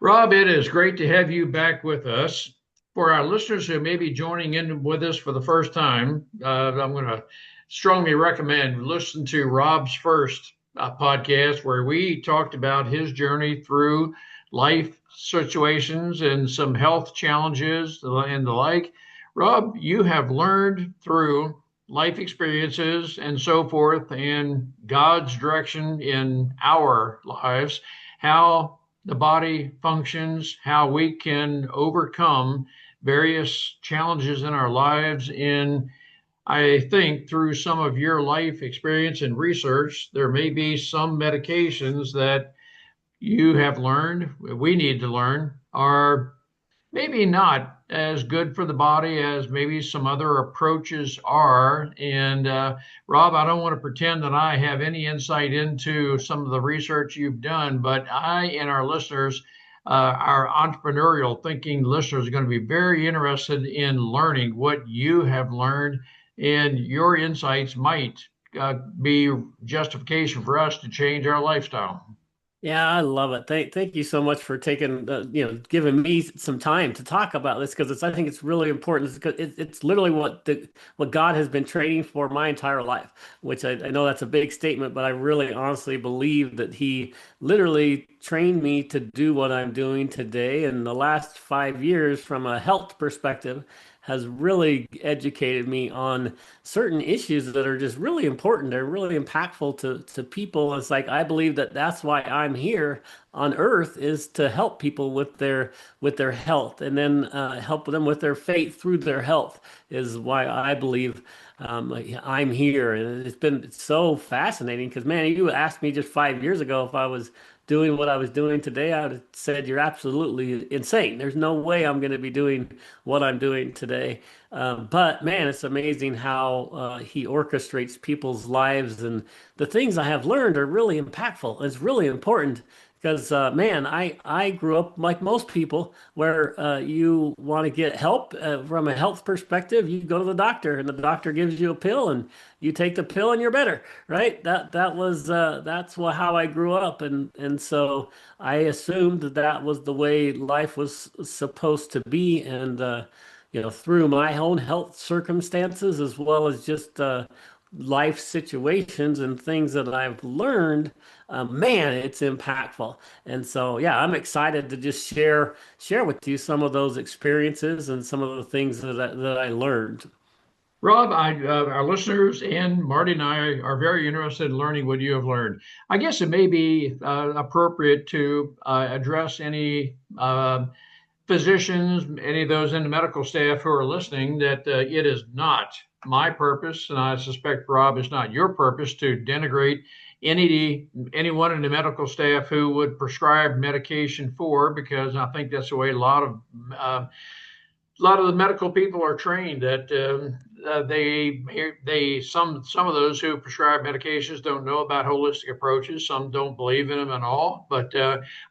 Rob, it is great to have you back with us. For our listeners who may be joining in with us for the first time, I'm going to strongly recommend listen to Rob's first podcast where we talked about his journey through life situations and some health challenges and the like. Rob, you have learned through life experiences and so forth and God's direction in our lives how the body functions, how we can overcome various challenges in our lives. And I think through some of your life experience and research, there may be some medications that you have learned, we need to learn, are maybe not as good for the body as maybe some other approaches are. And Rob, I don't want to pretend that I have any insight into some of the research you've done, but I and our listeners, our entrepreneurial thinking listeners, are going to be very interested in learning what you have learned, and your insights might be justification for us to change our lifestyle. Yeah, I love it. Thank you so much for taking giving me some time to talk about this because I think it's really important. It's literally what God has been training for my entire life, which I know that's a big statement, but I really honestly believe that He literally trained me to do what I'm doing today. And the last 5 years, from a health perspective, has really educated me on certain issues that are just really important. They're really impactful to people. It's like I believe that that's why I'm here on earth is to help people with their health, and then help them with their faith through their health is why I believe I'm here. And it's been so fascinating because, man, you asked me just 5 years ago if I was doing what I was doing today, I would have said you're absolutely insane. There's no way I'm going to be doing what I'm doing today. But man, it's amazing how he orchestrates people's lives, and the things I have learned are really impactful. It's really important because man, I grew up like most people, where you want to get help from a health perspective. You go to the doctor, and the doctor gives you a pill, and you take the pill, and you're better, right? That's how I grew up, and so I assumed that that was the way life was supposed to be, and through my own health circumstances as well as just life situations and things that I've learned, man, it's impactful. And so, yeah, I'm excited to just share with you some of those experiences and some of the things that I learned. Rob, our listeners and Marty and I are very interested in learning what you have learned. I guess it may be appropriate to address any physicians, any of those in the medical staff who are listening, that it is not my purpose, and I suspect, Rob, it's not your purpose to denigrate anyone in the medical staff who would prescribe medication for, because I think that's the way a lot of the medical people are trained that they some of those who prescribe medications don't know about holistic approaches. Some don't believe in them at all. But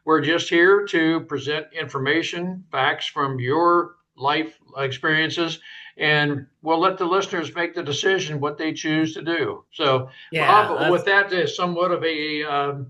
we're just here to present information, facts from your life experiences, and we'll let the listeners make the decision what they choose to do. So, Yeah, Rob, with that's that as somewhat of a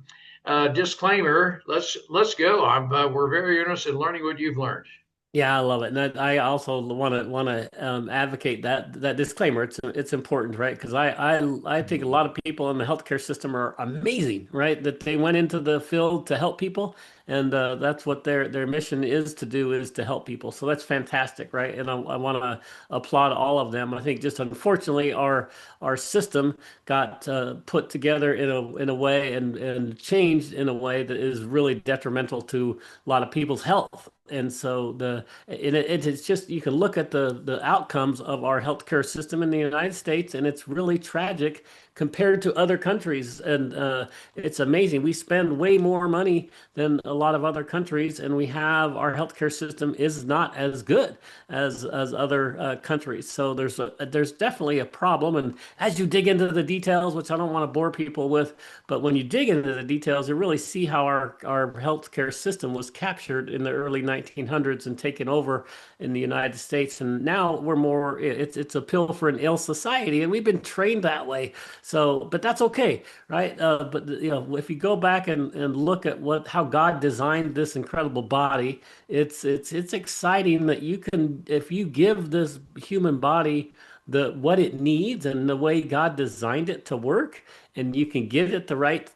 disclaimer, let's go. We're very interested in learning what you've learned. Yeah, I love it, and I also want to advocate that disclaimer. It's important, right? Because I think a lot of people in the healthcare system are amazing, right? That they went into the field to help people, and that's what their mission is to do, is to help people. So that's fantastic, right? And I want to applaud all of them. I think just unfortunately our system got put together in a way and changed in a way that is really detrimental to a lot of people's health. And so it's just you can look at the outcomes of our healthcare system in the United States, and it's really tragic compared to other countries. And it's amazing. We spend way more money than a lot of other countries, and we have our healthcare system is not as good as other countries. So there's definitely a problem. And as you dig into the details, which I don't want to bore people with, but when you dig into the details, you really see how our healthcare system was captured in the early 1900s and taken over in the United States. And now we're more, it's a pill for an ill society. And we've been trained that way. So, but that's okay, right? But if you go back and look at how God designed this incredible body, it's exciting that you can, if you give this human body the what it needs and the way God designed it to work, and you can give it the right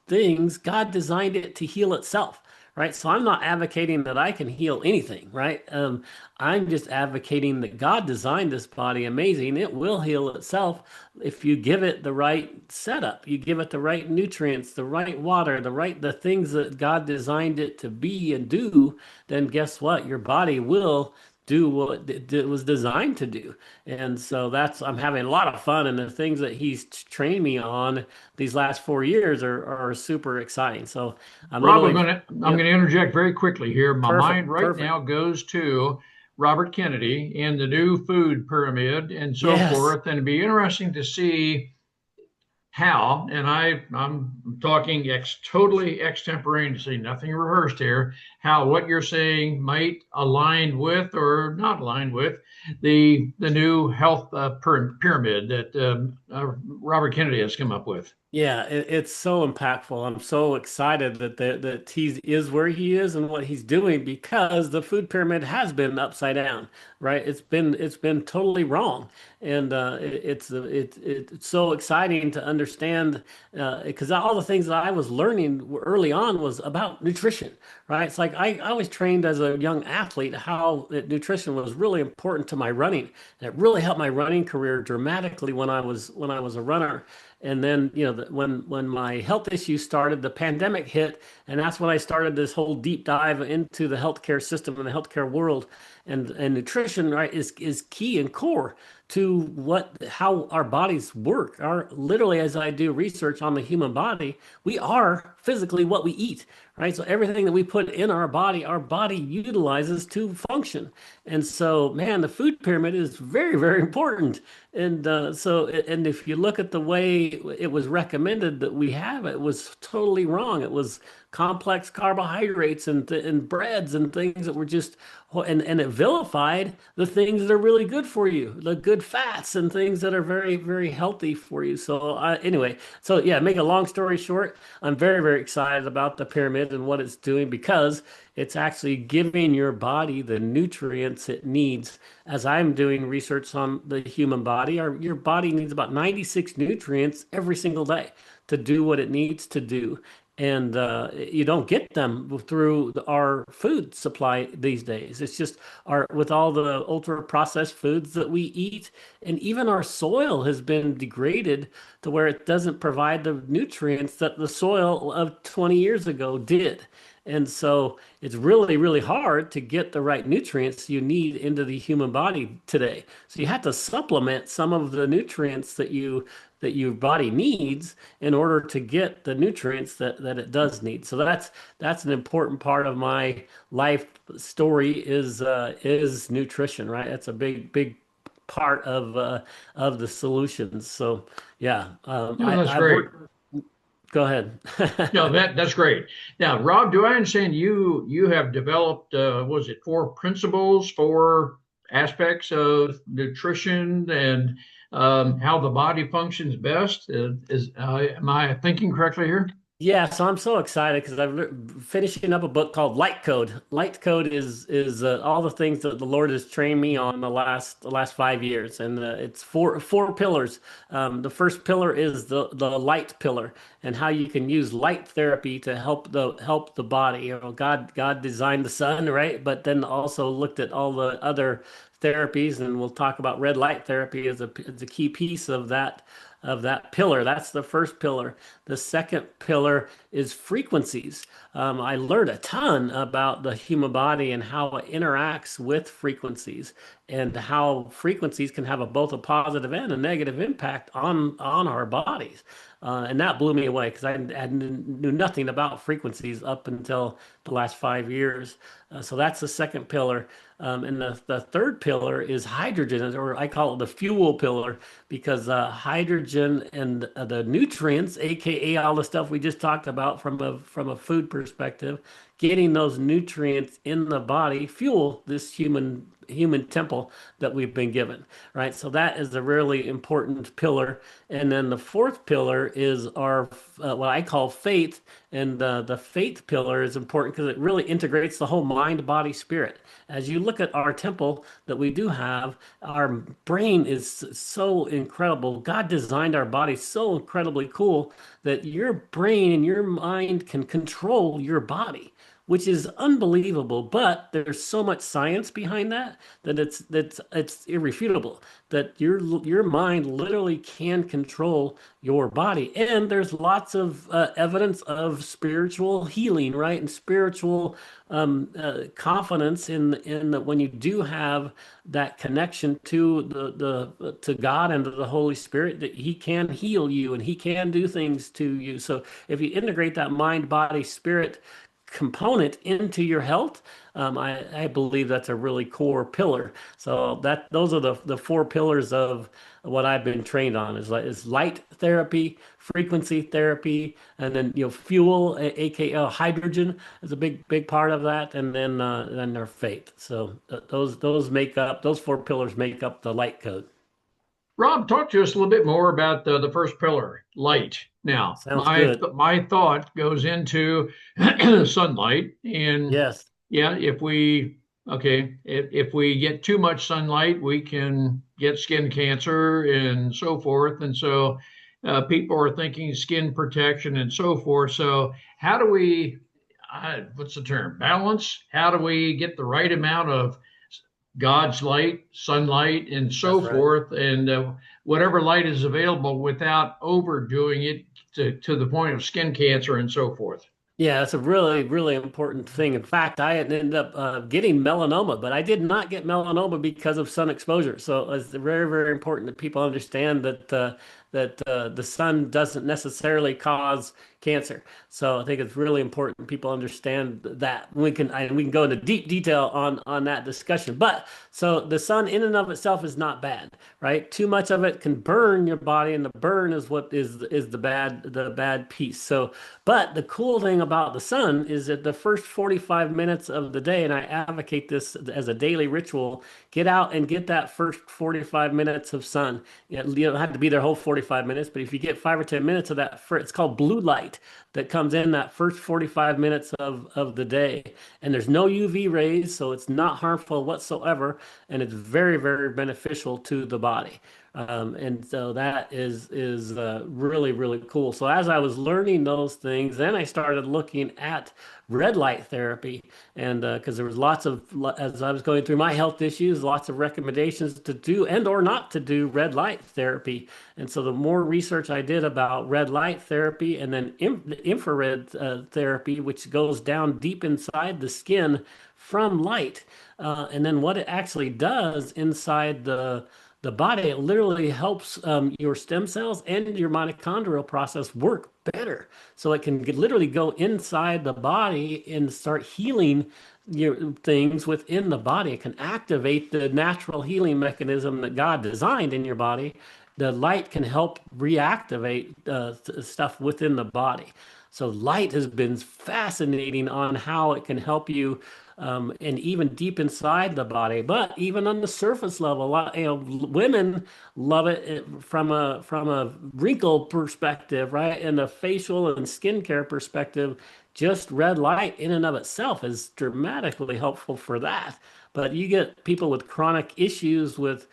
things, God designed it to heal itself. Right. So I'm not advocating that I can heal anything, right? I'm just advocating that God designed this body amazing. It will heal itself if you give it the right setup, you give it the right nutrients, the right water, the things that God designed it to be and do, then guess what? Your body will do what it was designed to do. And so I'm having a lot of fun, and the things that he's trained me on these last 4 years are super exciting. So I'm Rob, literally, I'm yep, gonna interject very quickly here. My mind perfect, right perfect. now goes to Robert Kennedy and the new food pyramid and so Yes. forth, and it'd be interesting to see how, and I'm talking totally extemporaneously, nothing rehearsed here, how what you're saying might align with or not align with the new health pyramid that Robert Kennedy has come up with. Yeah, it's so impactful. I'm so excited that he is where he is and what he's doing because the food pyramid has been upside down, right? It's been totally wrong, and it's so exciting to understand because all the things that I was learning early on was about nutrition, right? It's like I was trained as a young athlete how that nutrition was really important to my running. And it really helped my running career dramatically when I was a runner. And then, when my health issues started, the pandemic hit, and that's when I started this whole deep dive into the healthcare system and the healthcare world. And nutrition, right, is key and core to how our bodies work. Literally, as I do research on the human body, we are physically what we eat, right? So everything that we put in our body utilizes to function. And so, man, the food pyramid is very, very important. And if you look at the way it was recommended that we have, it was totally wrong. It was complex carbohydrates and breads and things that were just, and it vilified the things that are really good for you, the good fats and things that are very, very healthy for you. So anyway, so yeah, make a long story short, I'm very, very excited about the pyramid and what it's doing because it's actually giving your body the nutrients it needs. As I'm doing research on the human body, your body needs about 96 nutrients every single day to do what it needs to do. And you don't get them through our food supply these days. It's just with all the ultra processed foods that we eat, and even our soil has been degraded to where it doesn't provide the nutrients that the soil of 20 years ago did. And so it's really, really hard to get the right nutrients you need into the human body today. So you have to supplement some of the nutrients that your body needs in order to get the nutrients that it does need. So that's an important part of my life story is nutrition, right? That's a big, big part of the solutions. So yeah, That's I've great. worked. Go ahead. No, that's great. Now, Rob, do I understand you have developed was it four principles, four aspects of nutrition and how the body functions best? Am I thinking correctly here? Yeah, so I'm so excited because I'm finishing up a book called Light Code. Light Code is all the things that the Lord has trained me on the last 5 years, and it's four pillars. The first pillar is the light pillar, and how you can use light therapy to help the body. God designed the sun, right? But then also looked at all the other therapies, and we'll talk about red light therapy as a key piece of that pillar. That's the first pillar. The second pillar is frequencies. I learned a ton about the human body and how it interacts with frequencies and how frequencies can have both a positive and a negative impact on our bodies. And that blew me away because I knew nothing about frequencies up until the last 5 years. So that's the second pillar. And the third pillar is hydrogen, or I call it the fuel pillar, because hydrogen and the nutrients, aka all the stuff we just talked about from a food perspective, getting those nutrients in the body fuel this human human temple that we've been given, right? So that is a really important pillar. And then the fourth pillar is our what I call faith. And the faith pillar is important because it really integrates the whole mind, body, spirit. As you look at our temple that we do have, our brain is so incredible. God designed our body so incredibly cool that your brain and your mind can control your body, which is unbelievable. But there's so much science behind that that it's irrefutable that your mind literally can control your body. And there's lots of evidence of spiritual healing, right? And spiritual confidence in that when you do have that connection to to God and to the Holy Spirit, that He can heal you and He can do things to you. So if you integrate that mind, body, spirit component into your health, I believe that's a really core pillar. So that those are the four pillars of what I've been trained on is light therapy, frequency therapy, and then fuel, aka hydrogen, is a big part of that, and then their faith. So those four pillars make up the light code. Rob, talk to us a little bit more about the first pillar, light. Now, Sounds my good. my thought goes into sunlight, and Yes, yeah, if we get too much sunlight, we can get skin cancer and so forth. And so, people are thinking skin protection and so forth. So, how do we, what's the term? Balance? How do we get the right amount of God's light, sunlight, and so that's right. forth, and whatever light is available without overdoing it to the point of skin cancer and so forth. Yeah, that's a really important thing. In fact, I had ended up getting melanoma, but I did not get melanoma because of sun exposure. So it's very important that people understand that the sun doesn't necessarily cause cancer. So I think it's really important people understand that. We can go into deep detail on that discussion. But so the sun in and of itself is not bad, right? Too much of it can burn your body, and the burn is what is the bad piece. So, but the cool thing about the sun is that the first 45 minutes of the day, and I advocate this as a daily ritual, get out and get that first 45 minutes of sun. You don't have to be there whole 45 minutes, but if you get 5 or 10 minutes of that, it's called blue light that comes in that first 45 minutes of the day. And there's no UV rays, so it's not harmful whatsoever, and it's very beneficial to the body. And so that is really cool. So as I was learning those things, then I started looking at red light therapy, and because there was lots of as I was going through my health issues, lots of recommendations to do and or not to do red light therapy. And so the more research I did about red light therapy and then infrared therapy, which goes down deep inside the skin from light, and then what it actually does inside the body, it literally helps your stem cells and your mitochondrial process work better. So it can literally go inside the body and start healing your things within the body. It can activate the natural healing mechanism that God designed in your body. The light can help reactivate stuff within the body. So light has been fascinating on how it can help you, and even deep inside the body, but even on the surface level, a lot, women love it from a wrinkle perspective, right? And a facial and skincare perspective. Just red light in and of itself is dramatically helpful for that. But you get people with chronic issues with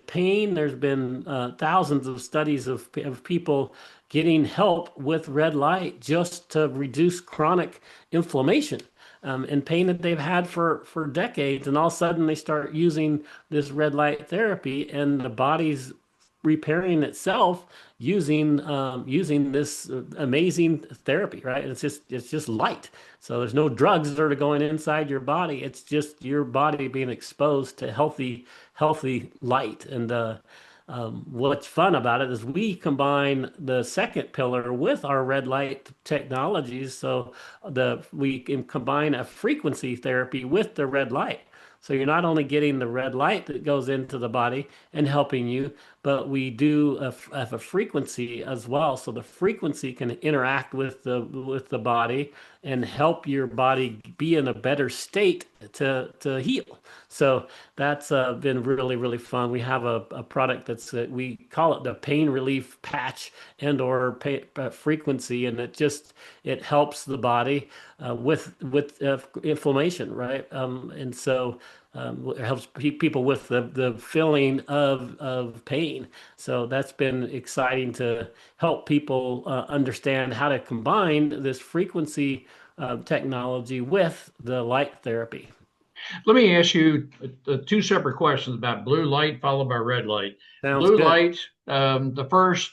pain. There's been thousands of studies of people getting help with red light just to reduce chronic inflammation and pain that they've had for decades. And all of a sudden they start using this red light therapy, and the body's repairing itself using this amazing therapy, right? And it's just light. So there's no drugs that are going inside your body. It's just your body being exposed to healthy light. And what's fun about it is we combine the second pillar with our red light technologies. So we can combine a frequency therapy with the red light. So you're not only getting the red light that goes into the body and helping you, but we do have a frequency as well. So the frequency can interact with the body and help your body be in a better state to heal. So that's been really, really fun. We have a product that's we call it the pain relief patch and or frequency, and it helps the body with inflammation, right? And so it helps people with the feeling of pain. So that's been exciting to help people understand how to combine this frequency technology with the light therapy. Let me ask you two separate questions about blue light followed by red light. Sounds Blue good. light, the first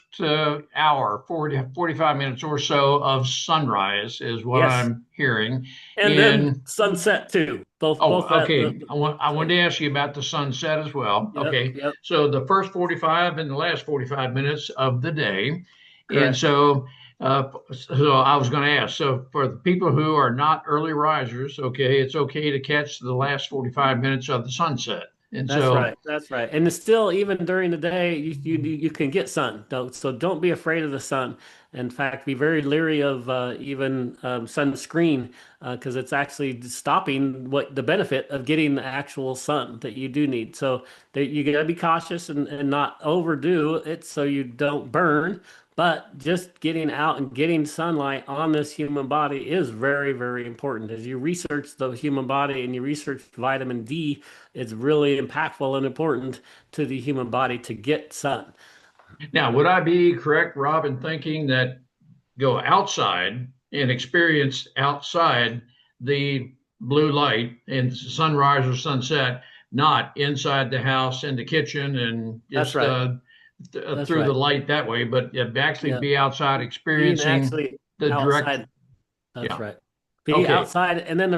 hour, 45 minutes or so of sunrise is what Yes. I'm hearing. And then In sunset too. Oh, Both that okay. I so wanted to ask you about the sunset as well. yep, Okay. yep, So the first 45 and the last 45 minutes of the day. And correct. so I was going to ask, so for the people who are not early risers, okay, it's okay to catch the last 45 minutes of the sunset. And That's so right. That's right. And it's still, even during the day, you can get sun. So don't be afraid of the sun. In fact, be very leery of even sunscreen because it's actually stopping what the benefit of getting the actual sun that you do need. So there, you got to be cautious and not overdo it so you don't burn. But just getting out and getting sunlight on this human body is very, very important. As you research the human body and you research vitamin D, it's really impactful and important to the human body to get sun. now, would I be correct, Rob, in thinking that go outside and experience outside the blue light and sunrise or sunset, not inside the house in the kitchen and That's just right. That's through the right. light that way, but actually Yeah. be outside Being experiencing actually the direct. outside. That's Yeah. right. Be Okay. outside, and then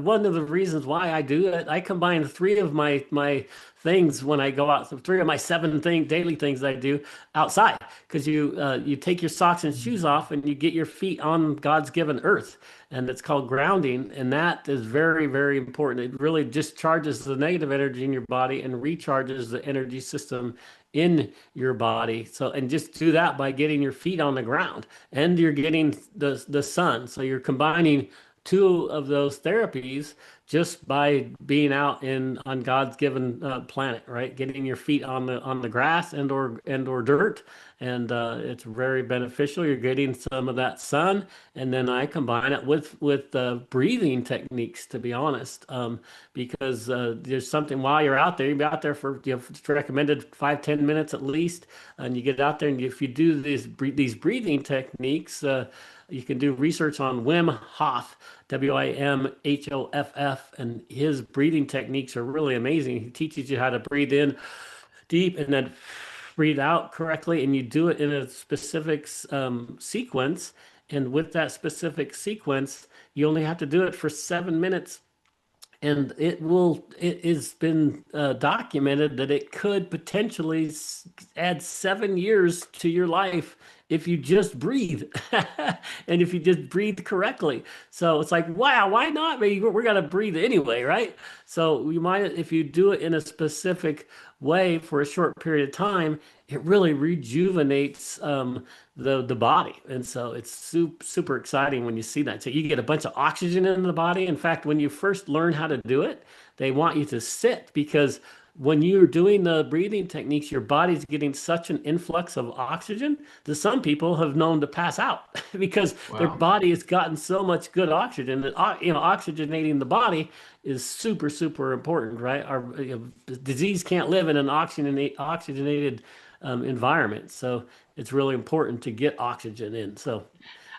one of the reasons why I do it, I combine three of my things when I go out. So three of my seven daily things that I do outside, because you take your socks and shoes off, and you get your feet on God's given earth, and it's called grounding, and that is very, very important. It really discharges the negative energy in your body and recharges the energy system in your body. So, and just do that by getting your feet on the ground and you're getting the sun. So you're combining two of those therapies just by being out in on God's given planet, right? Getting your feet on the grass and or dirt, and it's very beneficial. You're getting some of that sun, and then I combine it with breathing techniques, to be honest, because there's something while you're out there. You be out there for it's recommended 5-10 minutes at least, and you get out there, and if you do these breathing techniques. You can do research on Wim Hof, Wimhoff, and his breathing techniques are really amazing. He teaches you how to breathe in deep and then breathe out correctly, and you do it in a specific sequence. And with that specific sequence, you only have to do it for 7 minutes and it has been documented that it could potentially add 7 years to your life if you just breathe and if you just breathe correctly. So it's like, wow, why not? I mean, we're gonna breathe anyway, right? So you might, if you do it in a specific way for a short period of time, it really rejuvenates the body, and so it's super exciting when you see that. So you get a bunch of oxygen in the body. In fact, when you first learn how to do it, they want you to sit because when you're doing the breathing techniques, your body's getting such an influx of oxygen that some people have known to pass out because their Wow. body has gotten so much good oxygen that oxygenating the body is super important, right? Our disease can't live in an oxygenated environment, so it's really important to get oxygen in. So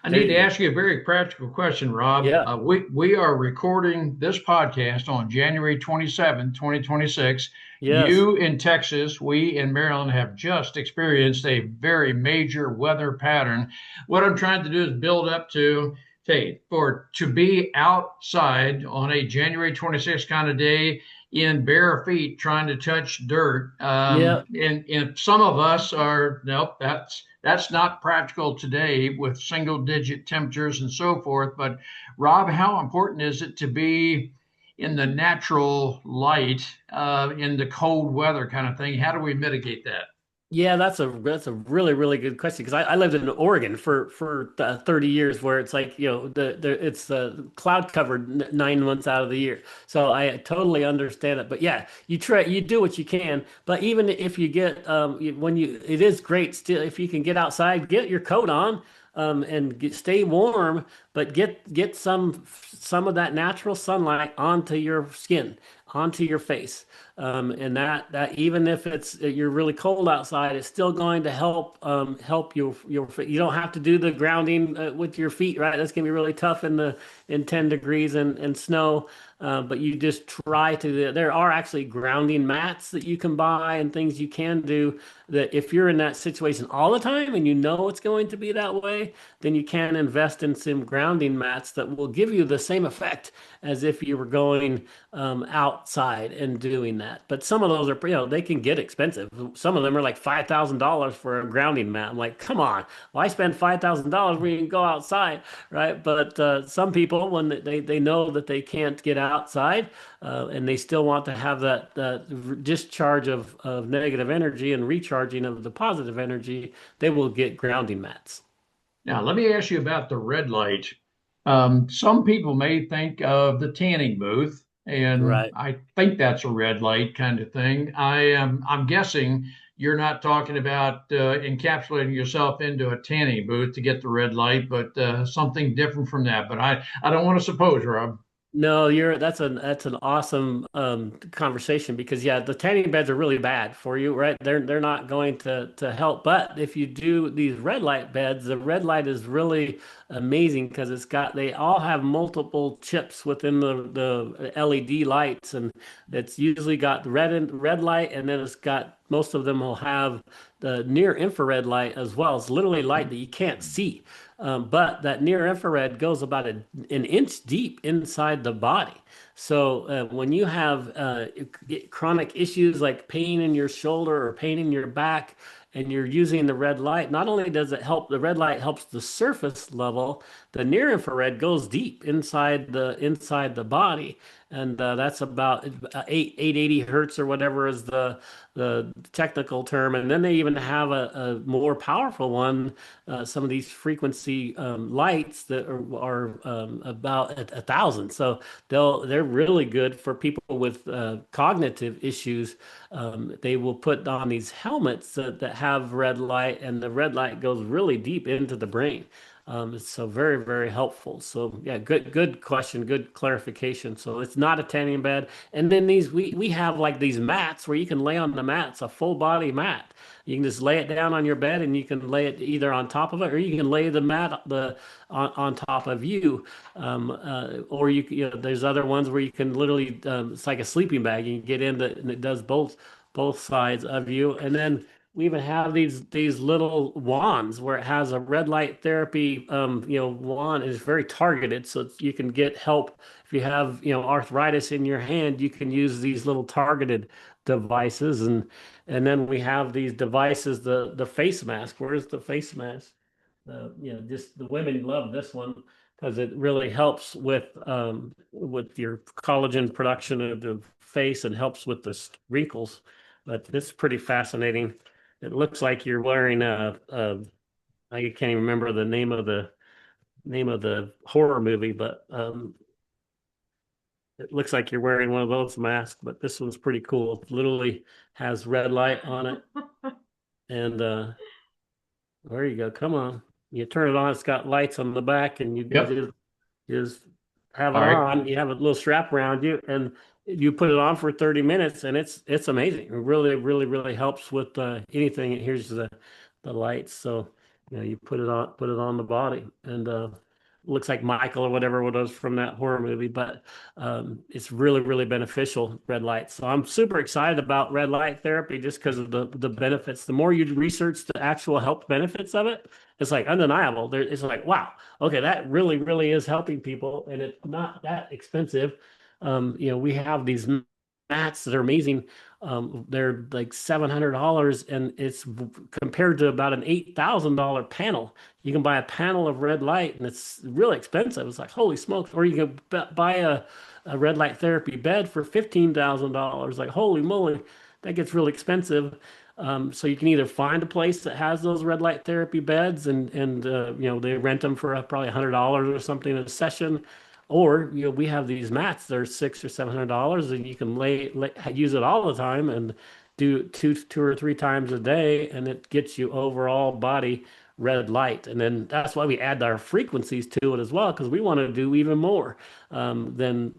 I there need to you go. ask you a very practical question, Rob. Yeah. We are recording this podcast on January 27, 2026. Yes. You in Texas, we in Maryland have just experienced a very major weather pattern. What I'm trying to do is build up to, hey, for to be outside on a January 26th kind of day in bare feet trying to touch dirt. Yeah. And some of us are, nope, that's not practical today with single digit temperatures and so forth. But Rob, how important is it to be in the natural light in the cold weather kind of thing? How do we mitigate that? Yeah, that's a really really good question because I lived in Oregon for 30 years where it's like it's cloud covered 9 months out of the year, so I totally understand it. But yeah, you do what you can. But even if you get when you it is great still if you can get outside, get your coat on and stay warm, but get some of that natural sunlight onto your skin, onto your face. And that even if it's you're really cold outside, it's still going to help you don't have to do the grounding with your feet, right? That's gonna be really tough in 10 degrees and snow. But you just try to. There are actually grounding mats that you can buy and things you can do that if you're in that situation all the time and you know it's going to be that way, then you can invest in some grounding mats that will give you the same effect as if you were going outside and doing that. But some of those are, they can get expensive. Some of them are like $5,000 for a grounding mat. I'm like, come on, why spend $5,000 when you can go outside, right? But some people, when they know that they can't get outside and they still want to have that discharge of negative energy and recharging of the positive energy, they will get grounding mats. Now, let me ask you about the red light. Some people may think of the tanning booth, and Right. I think that's a red light kind of thing. I'm guessing you're not talking about encapsulating yourself into a tanning booth to get the red light, but something different from that. But I don't want to suppose, Rob. No, that's an awesome conversation because yeah, the tanning beds are really bad for you, right? They're not going to help. But if you do these red light beds, the red light is really amazing because they all have multiple chips within the LED lights, and it's usually got red light, and then it's got most of them will have the near infrared light as well. It's literally light that you can't see. But that near infrared goes about an inch deep inside the body. So when you have chronic issues like pain in your shoulder or pain in your back, and you're using the red light, not only does it help, the red light helps the surface level, the near infrared goes deep inside the body, and that's about 880 hertz or whatever is the technical term. And then they even have a more powerful one, some of these frequency lights that are about 1,000. So they're really good for people with cognitive issues. They will put on these helmets that have red light, and the red light goes really deep into the brain. It's so very, very helpful. So yeah, good question, good clarification. So it's not a tanning bed. And then we have like these mats where you can lay on the mats, a full body mat. You can just lay it down on your bed and you can lay it either on top of it or you can lay the mat on top of you. Or there's other ones where you can literally it's like a sleeping bag. You can get in and it does both sides of you. And then we even have these little wands where it has a red light therapy wand is very targeted so you can get help if you have arthritis in your hand. You can use these little targeted devices. And then we have these devices, the face mask. Where's the face mask? Just the women love this one because it really helps with your collagen production of the face and helps with the wrinkles. But it's pretty fascinating. It looks like you're wearing I can't even remember the name of the horror movie, but it looks like you're wearing one of those masks. But this one's pretty cool. It literally has red light on it, and there you go. Come on, you turn it on. It's got lights on the back, and Yep. you just have All it right. on. You have a little strap around you, and you put it on for 30 minutes, and it's amazing. It really, really, really helps with anything. Here's the lights, so you put it on the body, and looks like Michael or whatever it was from that horror movie, but it's really, really beneficial, red light. So I'm super excited about red light therapy just because of the benefits. The more you research the actual health benefits of it, it's like undeniable. It's like, wow, okay, that really, really is helping people, and it's not that expensive. We have these mats that are amazing. They're like $700, and it's compared to about an $8,000 panel. You can buy a panel of red light, and it's really expensive. It's like holy smokes! Or you can buy a red light therapy bed for $15,000. Like holy moly, that gets really expensive. So you can either find a place that has those red light therapy beds and they rent them for probably $100 or something a session, or we have these mats that are $600 or $700 and you can use it all the time and do two or three times a day, and it gets you overall body red light. And then that's why we add our frequencies to it as well, because we want to do even more than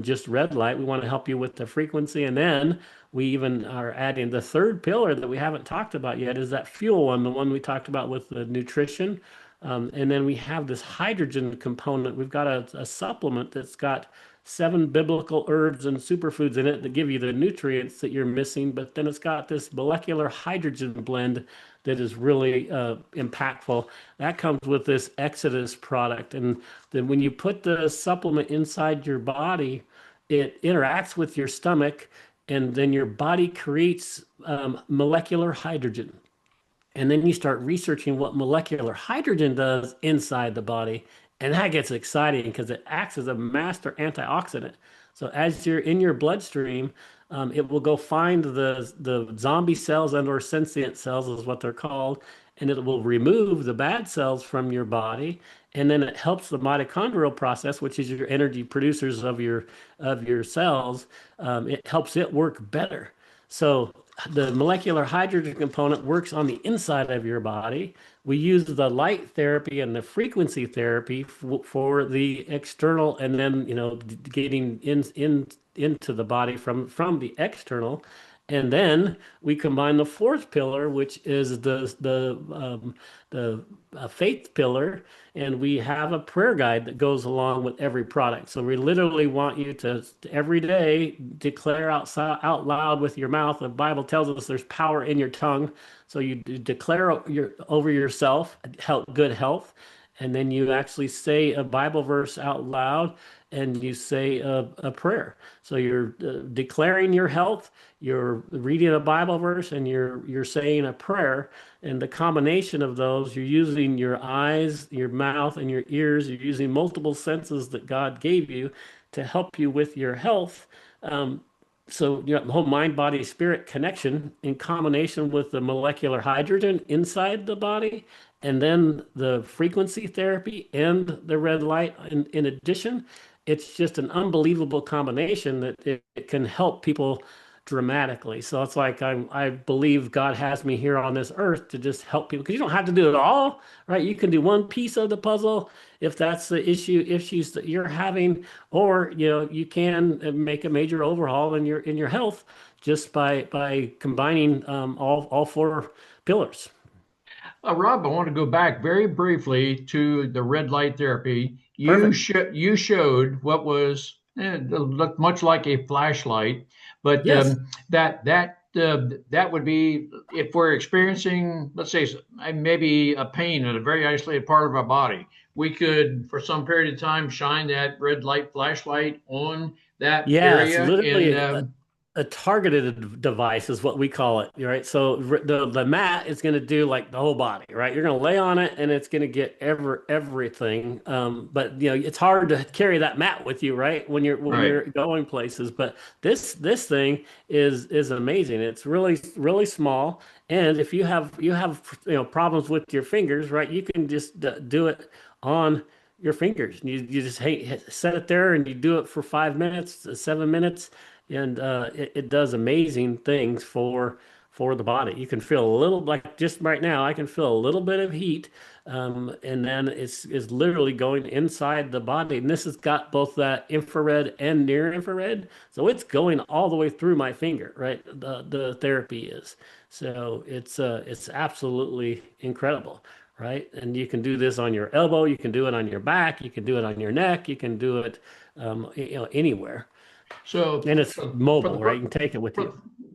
just red light. We want to help you with the frequency, and then we even are adding the third pillar that we haven't talked about yet is that fuel one, the one we talked about with the nutrition. And then we have this hydrogen component. We've got a supplement that's got 7 biblical herbs and superfoods in it that give you the nutrients that you're missing, but then it's got this molecular hydrogen blend that is really impactful. That comes with this Exodus product. And then when you put the supplement inside your body, it interacts with your stomach, and then your body creates molecular hydrogen. And then you start researching what molecular hydrogen does inside the body. And that gets exciting because it acts as a master antioxidant. So as you're in your bloodstream, it will go find the zombie cells and or sentient cells is what they're called, and it will remove the bad cells from your body. And then it helps the mitochondrial process, which is your energy producers of your cells. It helps it work better. So the molecular hydrogen component works on the inside of your body. We use the light therapy and the frequency therapy for the external, and then getting into the body from the external. And then we combine the fourth pillar, which is the faith pillar, and we have a prayer guide that goes along with every product. So we literally want you to every day declare out loud with your mouth. The Bible tells us there's power in your tongue. So you declare over yourself good health, and then you actually say a Bible verse out loud, and you say a prayer. So you're declaring your health, you're reading a Bible verse, and you're saying a prayer. And the combination of those, you're using your eyes, your mouth, and your ears. You're using multiple senses that God gave you to help you with your health. Um, so the whole mind, body, spirit connection in combination with the molecular hydrogen inside the body, and then the frequency therapy and the red light in addition, it's just an unbelievable combination that it can help people dramatically. So it's like I believe God has me here on this earth to just help people, because you don't have to do it all, right? You can do one piece of the puzzle if that's the issues that you're having, or you can make a major overhaul in your health just by combining all four pillars. Rob, I want to go back very briefly to the red light therapy. Perfect. You showed what was looked much like a flashlight, but Yes. that would be if we're experiencing, let's say, maybe a pain in a very isolated part of our body. We could, for some period of time, shine that red light flashlight on that Yeah, it's area, literally and a targeted device is what we call it, right? So the mat is going to do like the whole body, right? You're going to lay on it and it's going to get everything. But it's hard to carry that mat with you, right? When right. you're going places. But this thing is amazing. It's really really small, and if you have problems with your fingers, right? You can just do it on your fingers. You just set it there and you do it for 5 minutes, 7 minutes, and it does amazing things for the body. You can feel a little, like just right now, I can feel a little bit of heat, and then it's literally going inside the body. And this has got both that infrared and near infrared, so it's going all the way through my finger, right? The therapy is. So it's absolutely incredible. Right? And you can do this on your elbow, you can do it on your back, you can do it on your neck, you can do it anywhere. So And it's for the mobile, right? You per- can take it with you.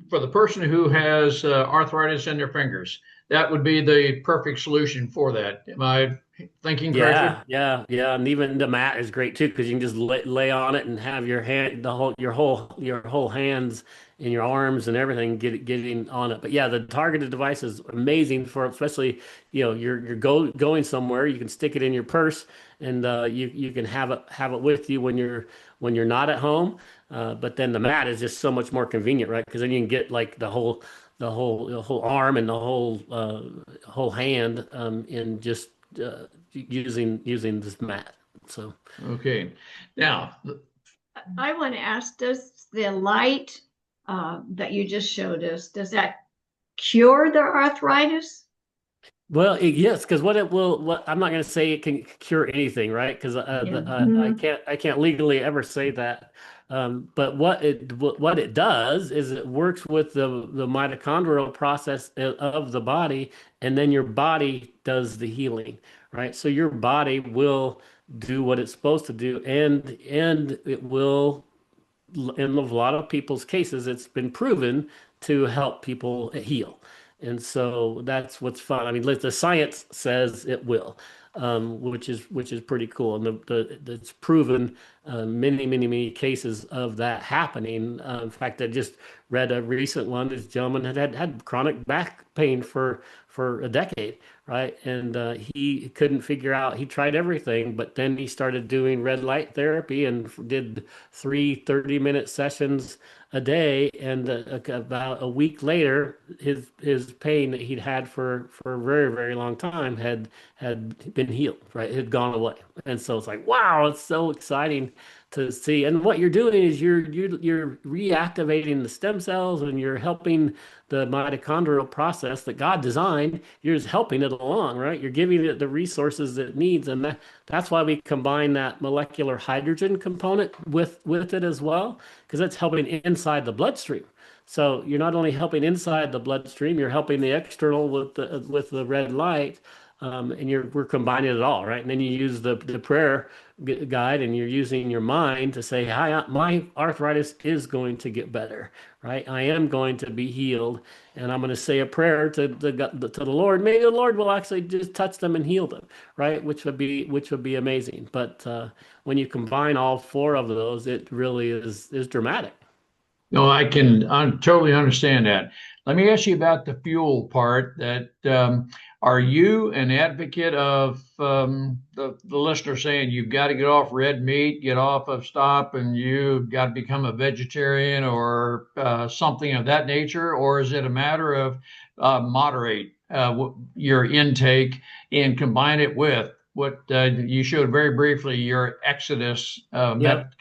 for, for the person who has arthritis in their fingers, that would be the perfect solution for that. Am I thinking correctly? Yeah, yeah, yeah, and even the mat is great too because you can just lay on it and have your hand, your whole hands and your arms and everything getting on it. But yeah, the targeted device is amazing for, especially you're going somewhere. You can stick it in your purse, and you can have it with you when you're not at home. But then the mat is just so much more convenient, right? Because then you can get like the whole the whole arm and the whole hand in just using this mat. So Okay. Now, I want to ask, does the light that you just showed us, does that cure the arthritis? well, yes, because what I'm not going to say it can cure anything, right? Because Yeah. I can't legally ever say that. But what it does is it works with the mitochondrial process of the body, and then your body does the healing, right? So your body will do what it's supposed to do, and it will in a lot of people's cases, it's been proven to help people heal. And so that's what's fun. I mean, the science says it will, which is pretty cool. And it's proven many cases of that happening. In fact, I just read a recent one. This gentleman had chronic back pain for a decade, right? And he couldn't figure out. He tried everything, but then he started doing red light therapy and did three 30-minute sessions a day, and about a week later, his pain that he'd had for a very long time had been healed, right? It had gone away, and so it's like, wow, it's so exciting to see. And what you're doing is you're reactivating the stem cells, and you're helping the mitochondrial process that God designed. You're just helping it along, right? You're giving it the resources it needs, and that's why we combine that molecular hydrogen component with it as well, because it's helping inside the bloodstream. So you're not only helping inside the bloodstream, you're helping the external with the red light, and we're combining it all, right? And then you use the prayer guide, and you're using your mind to say, "Hi, my arthritis is going to get better, right? I am going to be healed, and I'm going to say a prayer to the Lord. Maybe the Lord will actually just touch them and heal them, right? Which would be amazing. But when you combine all four of those, it really is dramatic. no, I totally understand that. Let me ask you about the fuel part. Are you an advocate of the listener saying you've got to get off red meat, get off of stop, and you've got to become a vegetarian or something of that nature? Or is it a matter of moderate your intake and combine it with what you showed very briefly, your Exodus Yep.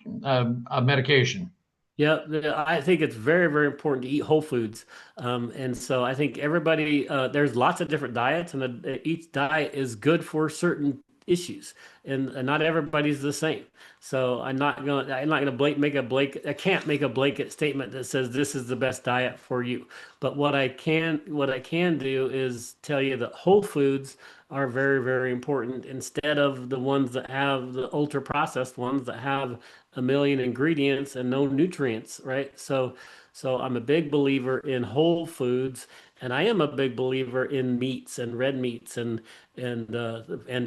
medication? Yeah, I think it's very important to eat whole foods. And so I think everybody, there's lots of different diets, and each diet is good for certain issues, and not everybody's the same. So I'm not gonna I can't make a blanket statement that says this is the best diet for you. But what I can do is tell you that whole foods are very important instead of the ones that have the ultra processed ones that have a million ingredients and no nutrients, right? So I'm a big believer in whole foods, and I am a big believer in meats and red meats and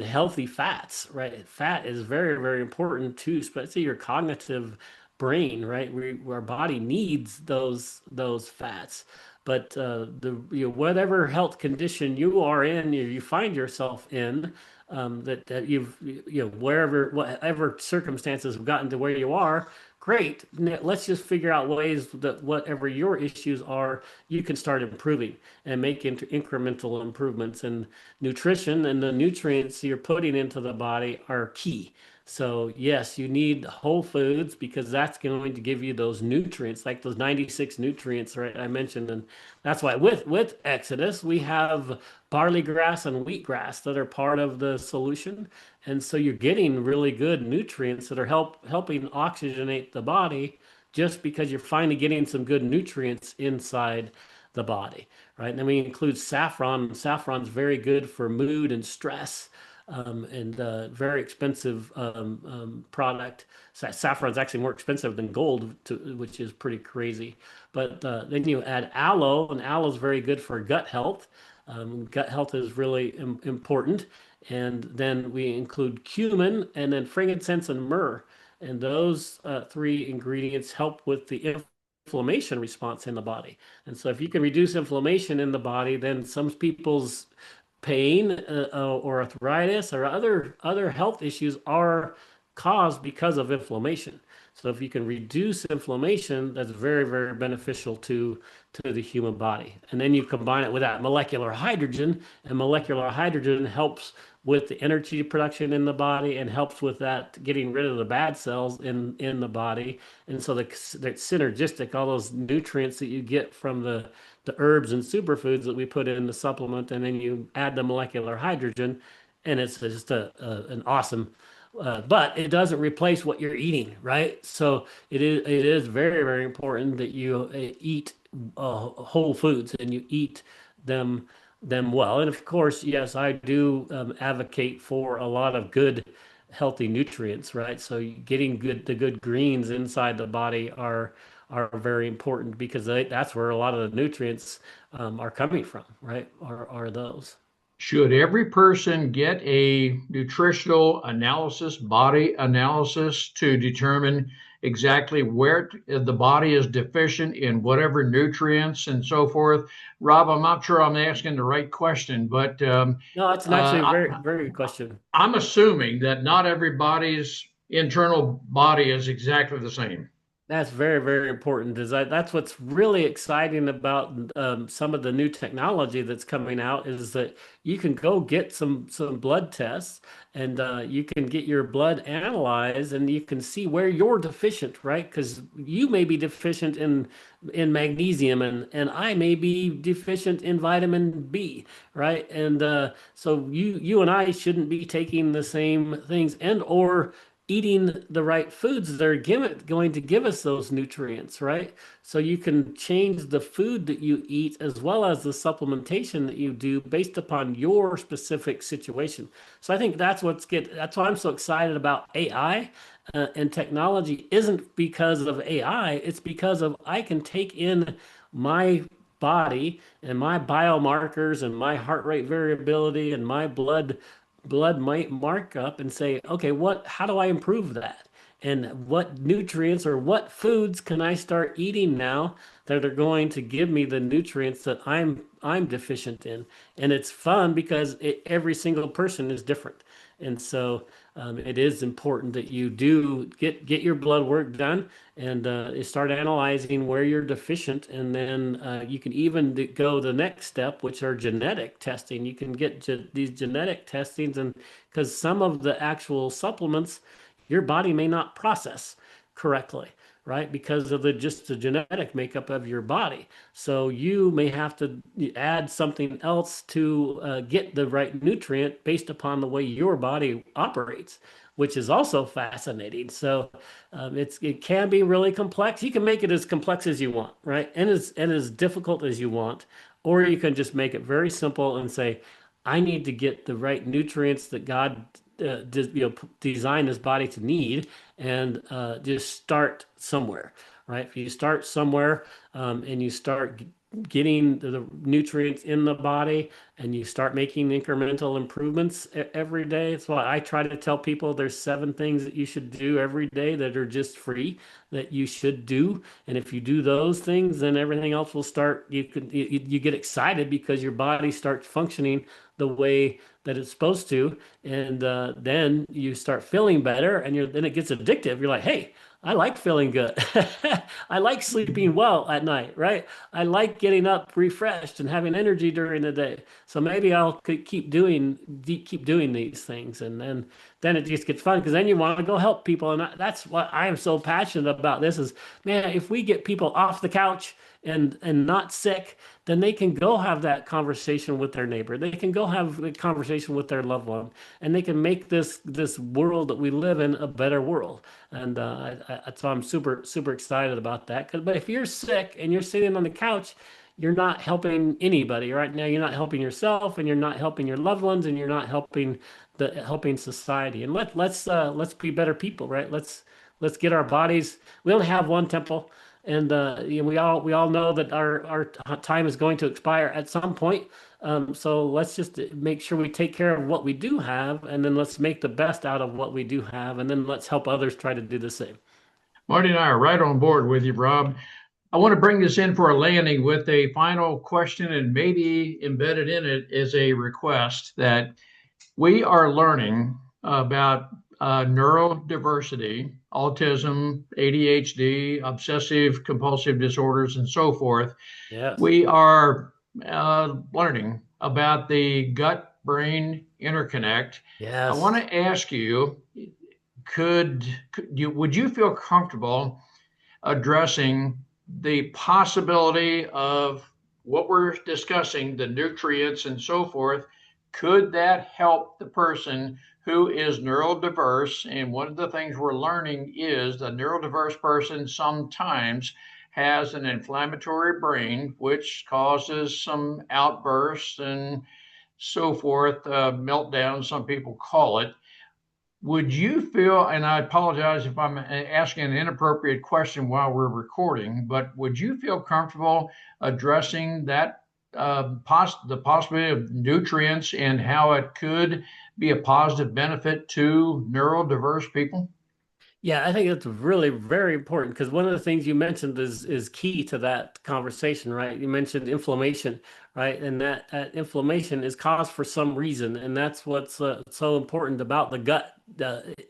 healthy fats, right? Fat is very important too, especially your cognitive brain, right? Our body needs those fats. But whatever health condition you are in, you find yourself in, that wherever whatever circumstances have gotten to where you are, great. Let's just figure out ways that whatever your issues are, you can start improving and make incremental improvements. And nutrition and the nutrients you're putting into the body are key. So yes, you need whole foods because that's going to give you those nutrients, like those 96 nutrients, right? I mentioned, and that's why with Exodus we have barley grass and wheatgrass that are part of the solution. And so you're getting really good nutrients that are helping oxygenate the body just because you're finally getting some good nutrients inside the body, right? And then we include saffron. Saffron's very good for mood and stress. And very expensive product. Saffron's actually more expensive than gold, which is pretty crazy. But then you add aloe, and aloe is very good for gut health. Gut health is really important. And then we include cumin and then frankincense and myrrh. And those three ingredients help with the inflammation response in the body. And so if you can reduce inflammation in the body, then some people's pain or arthritis or other health issues are caused because of inflammation. So if you can reduce inflammation, that's very, very beneficial to the human body. And then you combine it with that molecular hydrogen, and molecular hydrogen helps with the energy production in the body and helps with that getting rid of the bad cells in the body. And so they're synergistic, all those nutrients that you get from the herbs and superfoods that we put in the supplement, and then you add the molecular hydrogen, and it's just an awesome. But it doesn't replace what you're eating, right? So it is very, very important that you eat whole foods and you eat them well. And of course, yes, I do advocate for a lot of good, healthy nutrients, right? So getting the good greens inside the body are very important because that's where a lot of the nutrients are coming from, right? Are those. Should every person get a nutritional analysis, body analysis to determine exactly where the body is deficient in whatever nutrients and so forth? Rob, I'm not sure I'm asking the right question, but No, that's actually a uh, very, very good question. I'm assuming that not everybody's internal body is exactly the same. That's very, very important. That's what's really exciting about some of the new technology that's coming out is that you can go get some blood tests and you can get your blood analyzed and you can see where you're deficient, right? Because you may be deficient in magnesium and I may be deficient in vitamin B, right? And so you and I shouldn't be taking the same things and or eating the right foods that are going to give us those nutrients, right? So you can change the food that you eat as well as the supplementation that you do based upon your specific situation. So I think that's why I'm so excited about AI and technology isn't because of AI, it's because of I can take in my body and my biomarkers and my heart rate variability and my blood might mark up and say, okay, how do I improve that? And what nutrients or what foods can I start eating now that are going to give me the nutrients that I'm deficient in? And it's fun because every single person is different. And so it is important that you do get your blood work done and start analyzing where you're deficient. And then you can even go the next step, which are genetic testing. You can get these genetic testings, and because some of the actual supplements your body may not process correctly, right? Because of just the genetic makeup of your body. So you may have to add something else to get the right nutrient based upon the way your body operates, which is also fascinating. So it can be really complex. You can make it as complex as you want, right? And as difficult as you want, or you can just make it very simple and say, I need to get the right nutrients that God design his body to need, and just start somewhere, right? If you start somewhere and you start getting the nutrients in the body and you start making incremental improvements every day. It's why I try to tell people there's 7 things that you should do every day that are just free that you should do. And if you do those things, then everything else will start. You get excited because your body starts functioning the way that it's supposed to, and then you start feeling better, and then it gets addictive. You're like, hey, I like feeling good. I like sleeping well at night, right? I like getting up refreshed and having energy during the day. So maybe I'll keep doing these things, and then it just gets fun because then you want to go help people, and that's what I am so passionate about. This is, man, if we get people off the couch and not sick, then they can go have that conversation with their neighbor. They can go have a conversation with their loved one, and they can make this world that we live in a better world. And so I'm super super excited about that. But if you're sick and you're sitting on the couch, you're not helping anybody right now. You're not helping yourself, and you're not helping your loved ones, and you're not helping society. And let's be better people, right? Let's get our bodies. We only have one temple, and we all know that our time is going to expire at some point. So let's just make sure we take care of what we do have, and then let's make the best out of what we do have, and then let's help others try to do the same. Marty and I are right on board with you, Rob. I want to bring this in for a landing with a final question, and maybe embedded in it is a request that we are learning about neurodiversity, autism, ADHD, obsessive compulsive disorders, and so forth, Yes. we are learning about the gut brain interconnect. I want Yes. to ask you, would you feel comfortable addressing the possibility of what we're discussing, the nutrients and so forth? Could that help the person who is neurodiverse? And one of the things we're learning is the neurodiverse person sometimes has an inflammatory brain, which causes some outbursts and so forth, meltdown, some people call it. Would you feel, and I apologize if I'm asking an inappropriate question while we're recording, but would you feel comfortable addressing that the possibility of nutrients and how it could be a positive benefit to neurodiverse people? Yeah, I think it's really very important because one of the things you mentioned is key to that conversation, right? You mentioned inflammation, right? And that inflammation is caused for some reason, and that's what's so important about the gut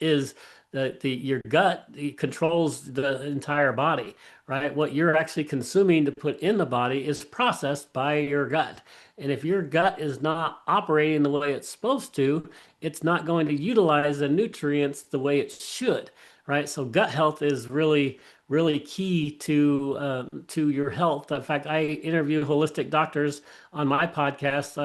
is that your gut controls the entire body, right? What you're actually consuming to put in the body is processed by your gut. And if your gut is not operating the way it's supposed to, it's not going to utilize the nutrients the way it should, right? So gut health is really, really key to your health. In fact, I interview holistic doctors on my podcast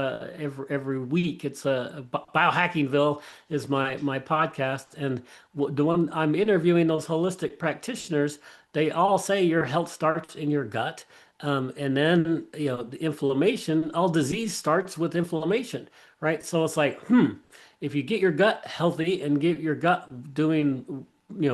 every week. It's Biohackingville is my podcast, and the one I'm interviewing those holistic practitioners, they all say your health starts in your gut. And then, the inflammation, all disease starts with inflammation, right? So it's like, if you get your gut healthy and get your gut doing,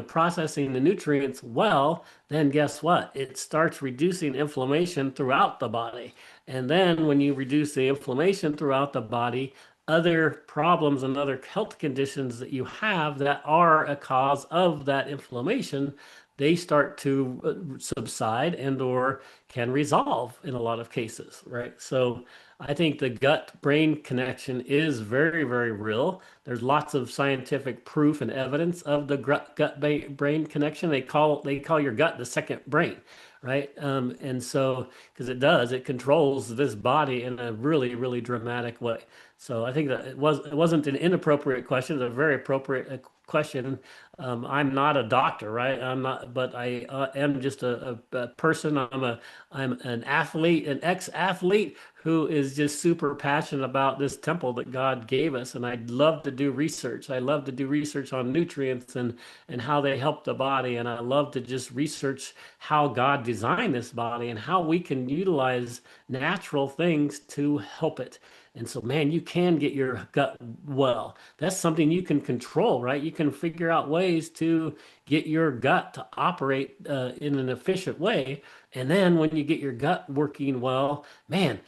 processing the nutrients well, then guess what? It starts reducing inflammation throughout the body. And then when you reduce the inflammation throughout the body, other problems and other health conditions that you have that are a cause of that inflammation, they start to subside and or can resolve in a lot of cases, right? So I think the gut brain connection is very, very real. There's lots of scientific proof and evidence of the gut brain connection. They call your gut the second brain, right? And so because it controls this body in a really, really dramatic way. So I think that it wasn't an inappropriate question. It's a very appropriate question. I'm not a doctor, right? I'm not, but I am just a person. I'm an athlete, an ex-athlete who is just super passionate about this temple that God gave us. And I'd love to do research. I love to do research on nutrients and how they help the body. And I love to just research how God designed this body and how we can utilize natural things to help it. And so, man, you can get your gut well. That's something you can control, right? You can figure out ways to get your gut to operate in an efficient way. And then when you get your gut working well, man,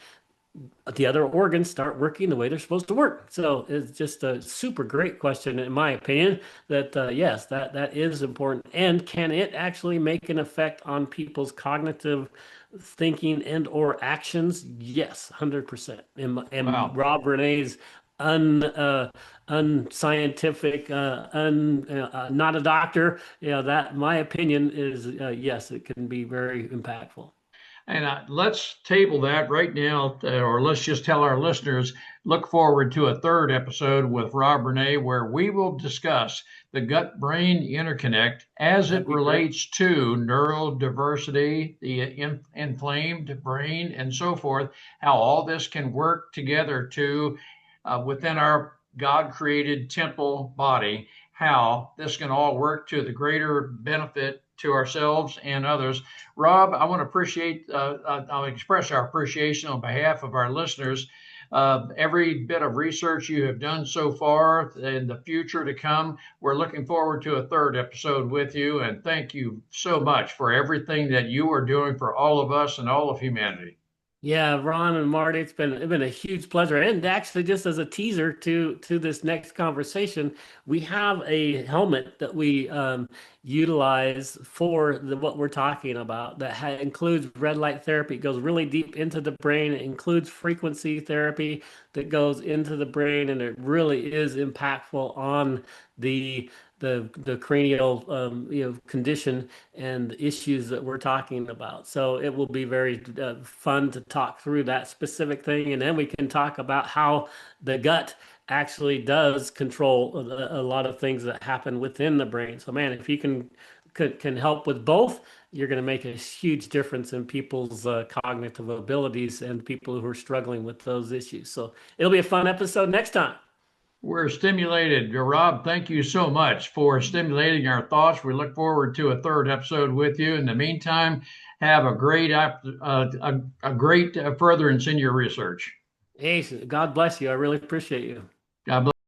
the other organs start working the way they're supposed to work. So it's just a super great question, in my opinion, that yes, that is important. And can it actually make an effect on people's cognitive thinking and or actions? Yes, 100%. And Wow. Rob Renee's un unscientific, not a doctor, that my opinion is yes, it can be very impactful. And let's table that right now, or let's just tell our listeners look forward to a third episode with Rob René, where we will discuss the gut brain interconnect as That'd it be great. relates to neurodiversity, the inflamed brain, and so forth, how all this can work together to within our God created temple body, how this can all work to the greater benefit to ourselves and others. Rob, I want to I'll express our appreciation on behalf of our listeners. Every bit of research you have done so far and the future to come, we're looking forward to a third episode with you. And thank you so much for everything that you are doing for all of us and all of humanity. Yeah, Ron and Marty, it's been a huge pleasure. And actually, just as a teaser to this next conversation, we have a helmet that we utilize for what we're talking about. That includes red light therapy. It goes really deep into the brain. It includes frequency therapy that goes into the brain, and it really is impactful on the the cranial condition and the issues that we're talking about. So it will be very fun to talk through that specific thing, and then we can talk about how the gut actually does control a lot of things that happen within the brain. So man, if you can help with both, you're going to make a huge difference in people's cognitive abilities and people who are struggling with those issues. So it'll be a fun episode next time. We're stimulated. Rob, thank you so much for stimulating our thoughts. We look forward to a third episode with you. In the meantime, have a great furtherance in your research. Hey, God bless you. I really appreciate you. God bless.